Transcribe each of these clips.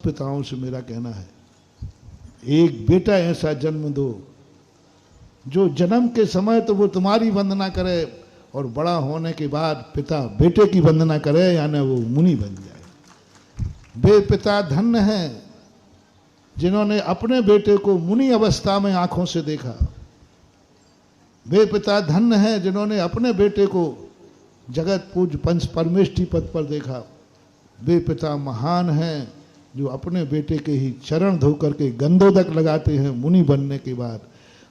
पिताओं से मेरा कहना है, एक बेटा ऐसा जन्म दो जो जन्म के समय तो वो तुम्हारी वंदना करे और बड़ा होने के बाद पिता बेटे की वंदना करे, यानी वो मुनि बन जाए। वे पिता धन्य हैं जिन्होंने अपने बेटे को मुनि अवस्था में आंखों से देखा। वे पिता धन्य हैं जिन्होंने अपने बेटे को जगत पूज पंच परमेष्टि पद पर देखा। वे पिता महान हैं जो अपने बेटे के ही चरण धो करके गंधोदक लगाते हैं मुनि बनने के बाद।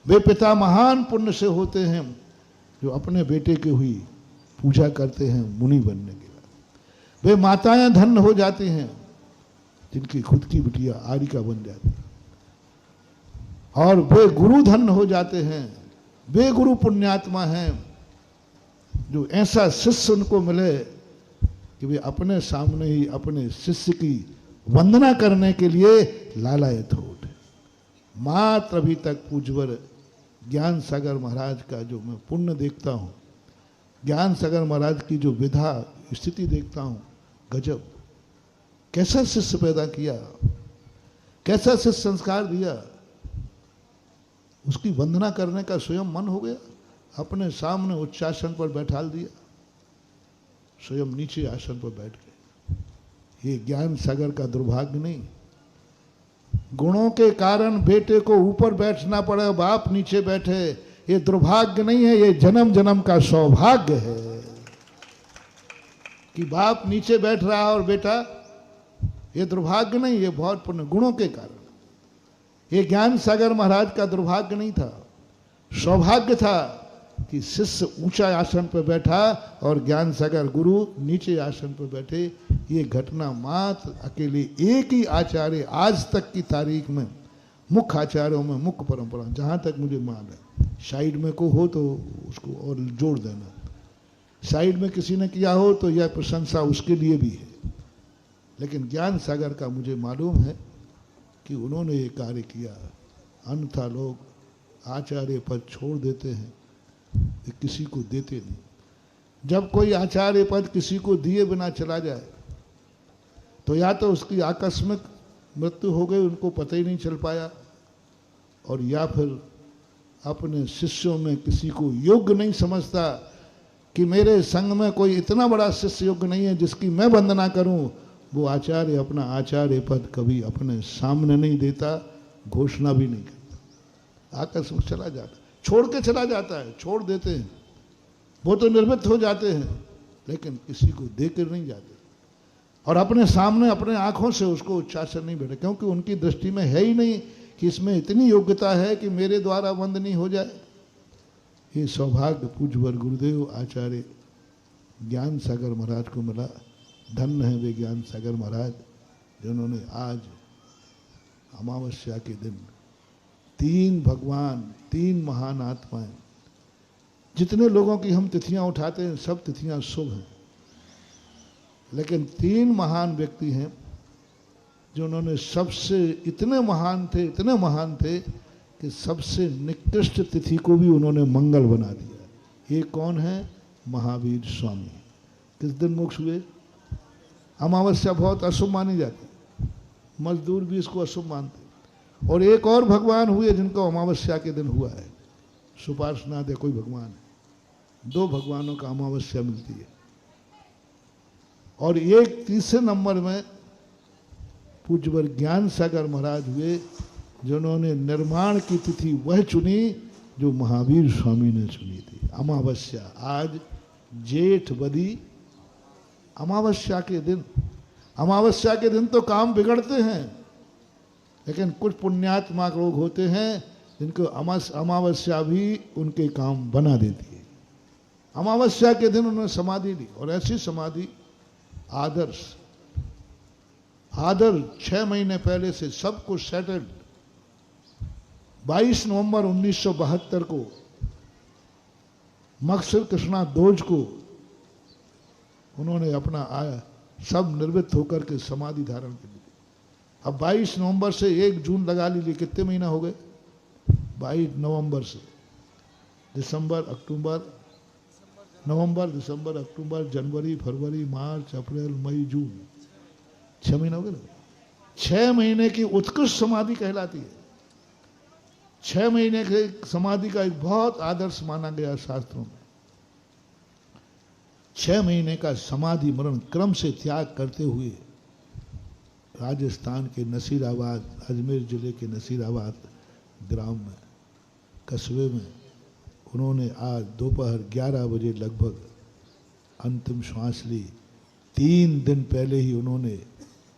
वे पिता महान पुण्य से होते हैं जो अपने बेटे की हुई पूजा करते हैं मुनि बनने के बाद। वे माताएं धन्य हो जाती हैं जिनकी खुद की बिटिया आरिका बन जाती है। और वे गुरु धन्य हो जाते हैं, वे गुरु पुण्यात्मा हैं जो ऐसा शिष्य उनको मिले कि वे अपने सामने ही अपने शिष्य की वंदना करने के लिए लालायत हो उठे। मात्र अभी तक पूज्यवर ज्ञान सागर महाराज का जो मैं पुण्य देखता हूँ, ज्ञान सागर महाराज की जो विधा स्थिति देखता हूँ, गजब। कैसा शिष्य पैदा किया, कैसा शिष्य संस्कार दिया, उसकी वंदना करने का स्वयं मन हो गया। अपने सामने उच्चासन पर बैठाल दिया, स्वयं नीचे आसन पर बैठ गए। ये ज्ञान सागर का दुर्भाग्य नहीं। गुणों के कारण बेटे को ऊपर बैठना पड़े, बाप नीचे बैठे, ये दुर्भाग्य नहीं है, ये जन्म जन्म का सौभाग्य है कि बाप नीचे बैठ रहा है और बेटा, ये दुर्भाग्य नहीं, ये बहुत पुण्य गुणों के कारण। ये ज्ञान सागर महाराज का दुर्भाग्य नहीं था, सौभाग्य था कि शिष्य ऊंचा आसन पर बैठा और ज्ञान सागर गुरु नीचे आसन पर बैठे। ये घटना मात्र अकेले एक ही आचार्य आज तक की तारीख में, मुख्य आचार्यों में, मुख्य परंपरा जहाँ तक मुझे मान है, साइड में को हो तो उसको और जोड़ देना, साइड में किसी ने किया हो तो यह प्रशंसा उसके लिए भी है। लेकिन ज्ञान सागर का मुझे मालूम है कि उन्होंने ये कार्य किया। अन्यथा लोग आचार्य पद छोड़ देते हैं, किसी को देते नहीं। जब कोई आचार्य पद किसी को दिए बिना चला जाए तो या तो उसकी आकस्मिक मृत्यु हो गई, उनको पता ही नहीं चल पाया, और या फिर अपने शिष्यों में किसी को योग्य नहीं समझता कि मेरे संग में कोई इतना बड़ा शिष्य योग्य नहीं है जिसकी मैं वंदना करूं। वो आचार्य अपना आचार्य पद कभी अपने सामने नहीं देता, घोषणा भी नहीं करता, आकस्मिक चला जाता, छोड़ के चला जाता है, छोड़ देते हैं। वो तो निर्मित हो जाते हैं लेकिन किसी को देकर नहीं जाते, और अपने सामने अपने आंखों से उसको उच्चासन नहीं बैठे, क्योंकि उनकी दृष्टि में है ही नहीं कि इसमें इतनी योग्यता है कि मेरे द्वारा वंदनीय हो जाए। ये सौभाग्य पूज्यवर गुरुदेव आचार्य ज्ञान सागर महाराज को मिला। धन्य है वे ज्ञान सागर महाराज जिन्होंने आज अमावस्या के दिन तीन भगवान, तीन महान आत्माएं, जितने लोगों की हम तिथियां उठाते हैं सब तिथियां शुभ हैं, लेकिन तीन महान व्यक्ति हैं जिन्होंने सबसे इतने महान थे कि सबसे निकृष्ट तिथि को भी उन्होंने मंगल बना दिया। ये कौन है? महावीर स्वामी। किस दिन मोक्ष हुए? अमावस्या बहुत अशुभ मानी जाती, मजदूर भी इसको अशुभ मानते। और एक और भगवान हुए जिनको अमावस्या के दिन हुआ है, सुपार्श्वनाथ है कोई भगवान है। दो भगवानों का अमावस्या मिलती है। और एक तीसरे नंबर में पूज्यवर ज्ञान सागर महाराज हुए जिन्होंने निर्माण की तिथि वह चुनी जो महावीर स्वामी ने चुनी थी, अमावस्या। आज जेठ बदी अमावस्या के दिन। अमावस्या के दिन तो काम बिगड़ते हैं, लेकिन कुछ पुण्यात्मा लोग होते हैं जिनको अमावस्या भी उनके काम बना देती है। अमावस्या के दिन उन्होंने समाधि ली, और ऐसी समाधि आदर्श 6 महीने पहले से सब कुछ सेटल्ड। 22 नवंबर 1972 को मक्सर कृष्णा दोज को उन्होंने अपना सब निर्मित होकर के समाधि धारण कर ली। अब 22 नवंबर से 1 जून लगा लीजिए, कितने महीना हो गए? 22 नवंबर से दिसंबर, अक्टूबर, नवंबर, दिसंबर, अक्टूबर, जनवरी, फरवरी, मार्च, अप्रैल, मई, जून, 6 महीने हो गए ना। 6 महीने की उत्कृष्ट समाधि कहलाती है। 6 महीने के समाधि का एक बहुत आदर्श माना गया शास्त्रों में। 6 महीने का समाधि मरण क्रम से त्याग करते हुए राजस्थान के नसीराबाद, अजमेर जिले के नसीराबाद ग्राम में, कस्बे में उन्होंने आज दोपहर 11 बजे लगभग अंतिम श्वास ली। 3 दिन पहले ही उन्होंने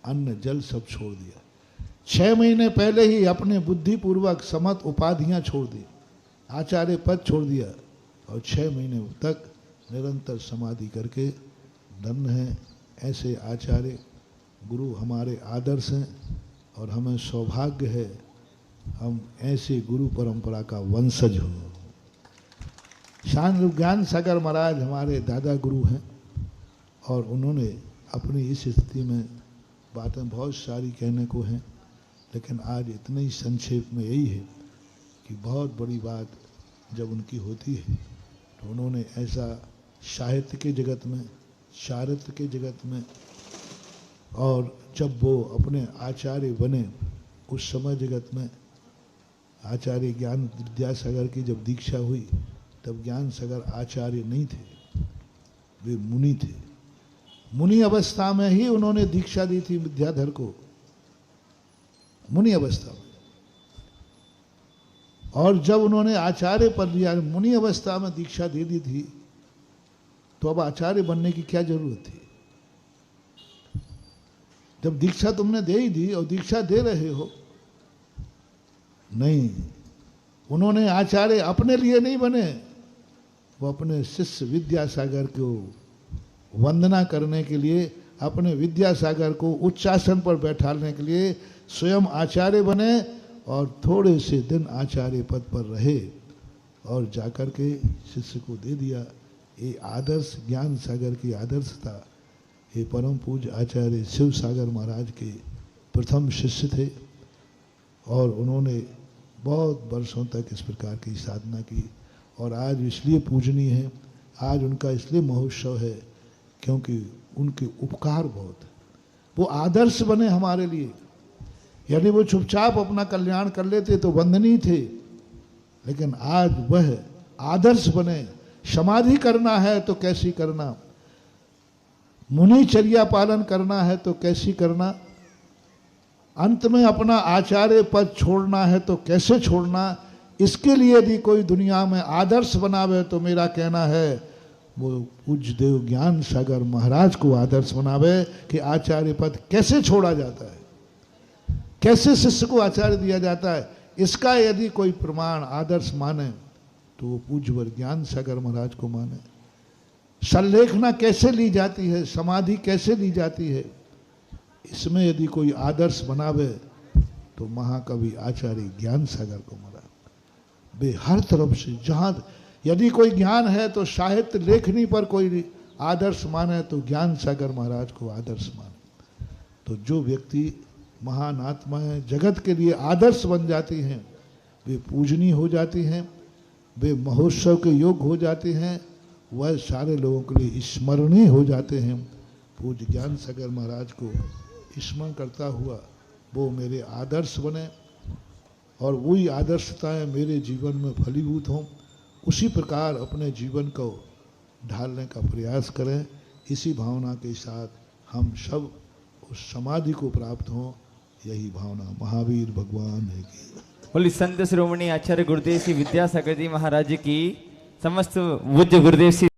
अन्न जल सब छोड़ दिया। 6 महीने पहले ही अपने बुद्धिपूर्वक समस्त उपाधियां छोड़ दी, आचार्य पद छोड़ दिया और 6 महीने तक निरंतर समाधि करके धन्य है। ऐसे आचार्य गुरु हमारे आदर्श हैं और हमें सौभाग्य है हम ऐसे गुरु परंपरा का वंशज हो। शान ज्ञान सागर महाराज हमारे दादा गुरु हैं और उन्होंने अपनी इस स्थिति में बातें बहुत सारी कहने को हैं, लेकिन आज इतने ही संक्षेप में यही है कि बहुत बड़ी बात जब उनकी होती है तो उन्होंने ऐसा साहित्य के जगत में, चारित्र के जगत में, और जब वो अपने आचार्य बने उस समय जगत में आचार्य ज्ञान विद्यासागर की जब दीक्षा हुई तब ज्ञान सागर आचार्य नहीं थे, वे मुनि थे। मुनि अवस्था में ही उन्होंने दीक्षा दी थी विद्याधर को, मुनि अवस्था में। और जब उन्होंने आचार्य पद लिया, मुनि अवस्था में दीक्षा दे दी थी, तो अब आचार्य बनने की क्या जरूरत थी? जब दीक्षा तुमने दे ही दी और दीक्षा दे रहे हो, नहीं, उन्होंने आचार्य अपने लिए नहीं बने, वो अपने शिष्य विद्यासागर को वंदना करने के लिए, अपने विद्यासागर को उच्चासन पर बैठाने के लिए स्वयं आचार्य बने और थोड़े से दिन आचार्य पद पर रहे और जाकर के शिष्य को दे दिया। ये आदर्श ज्ञान सागर की आदर्श था। ये परम पूज्य आचार्य शिव सागर महाराज के प्रथम शिष्य थे और उन्होंने बहुत वर्षों तक इस प्रकार की साधना की और आज इसलिए पूजनीय है, आज उनका इसलिए महोत्सव है क्योंकि उनके उपकार बहुत, वो आदर्श बने हमारे लिए। यदि वो चुपचाप अपना कल्याण कर लेते तो वंदनीय थे, लेकिन आज वह आदर्श बने। समाधि करना है तो कैसी करना, मुनिचर्या पालन करना है तो कैसी करना, अंत में अपना आचार्य पद छोड़ना है तो कैसे छोड़ना, इसके लिए यदि कोई दुनिया में आदर्श बनावे तो मेरा कहना है वो पूज्य देव ज्ञान सागर महाराज को आदर्श बनावे कि आचार्य पद कैसे छोड़ा जाता है, कैसे शिष्य को आचार्य दिया जाता है। इसका यदि कोई प्रमाण आदर्श माने तो वो पूज्यवर ज्ञान सागर महाराज को माने। संलेखना कैसे ली जाती है, समाधि कैसे ली जाती है, इसमें यदि कोई आदर्श बनावे तो महाकवि आचार्य ज्ञान सागर को माना। वे हर तरफ से, जहाँ यदि कोई ज्ञान है तो साहित्य लेखनी पर कोई आदर्श माने तो ज्ञान सागर महाराज को आदर्श माने। तो जो व्यक्ति महान आत्मा है, जगत के लिए आदर्श बन जाती हैं, वे पूजनीय हो जाती हैं, वे महोत्सव के योग हो जाते हैं, वह सारे लोगों के लिए स्मरणीय हो जाते हैं। पूज्य ज्ञान सागर महाराज को स्मरण करता हुआ वो मेरे आदर्श बने और वही आदर्शताएं मेरे जीवन में फलीभूत हों, उसी प्रकार अपने जीवन को ढालने का प्रयास करें। इसी भावना के साथ हम सब उस समाधि को प्राप्त हों, यही भावना महावीर भगवान है की। बोली संत श्रोमणी आचार्य गुरुदेव श्री विद्यासागर जी महाराज की, समस्त पूज्य गुरुदेव श्री